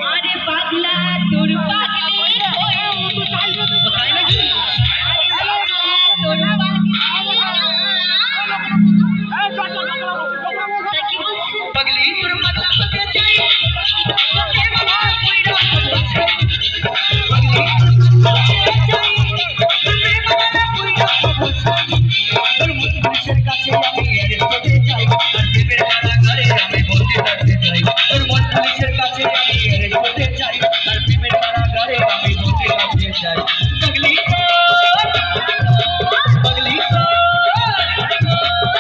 আরে পাগলা তোর পাগলি তোর পাগলি তোর পাগলা হতে চাই তোকে বাবা কইরা বলছে পাগলি হতে চাই তোকে বাবা কইরা বলছে তোর মুখের কাছে আমি এর হতে চাই আর দেবের কারাগারে আমি বন্দি থাকতে চাই তোর মুখের কাছে আমি এর হতে চাই আর দেবের কারাগারে আমি বন্দি থাকতে চাই পাগলি পাগলি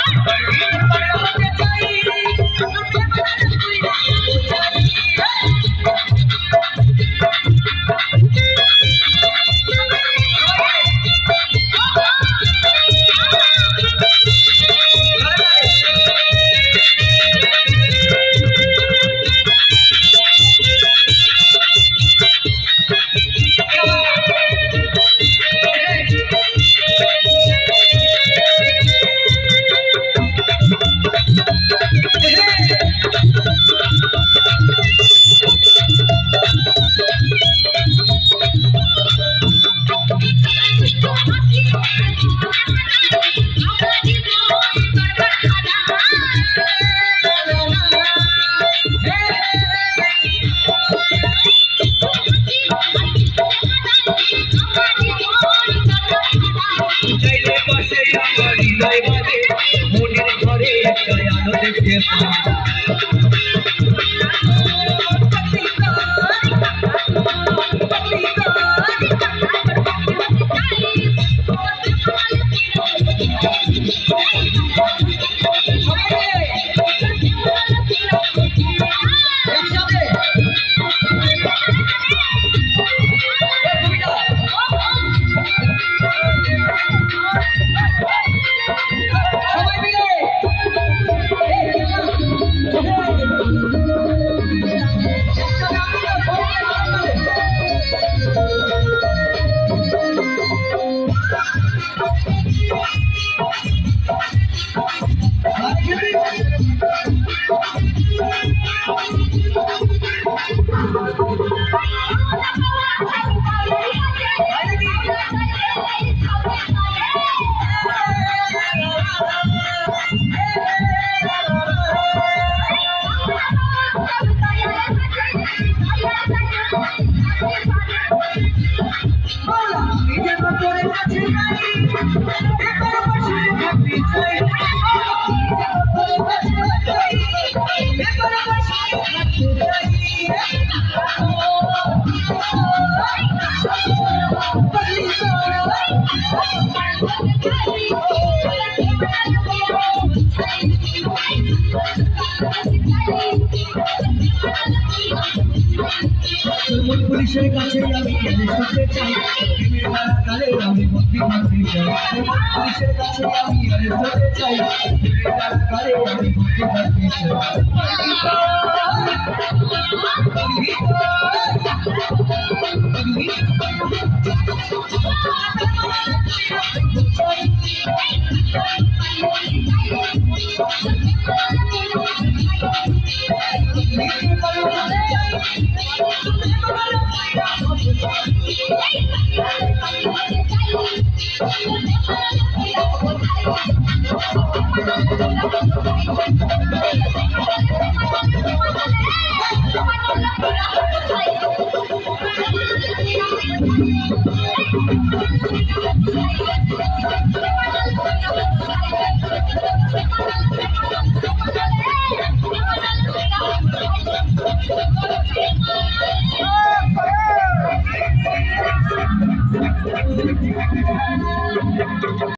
পাগলি তোর পাগলা হতে চাই তোকে বাবা কইরা চাইলে পাশে আমার হৃদয় বাজে মনের ঘরে একটা আলো দেখতে পুলিশের কাছে আমি শুনতে চাই কালে আমি বন্দি থাকতে চাই পুলিশের কাছে আমি শুনতে চাই কালে আমি বন্দি থাকতে চাই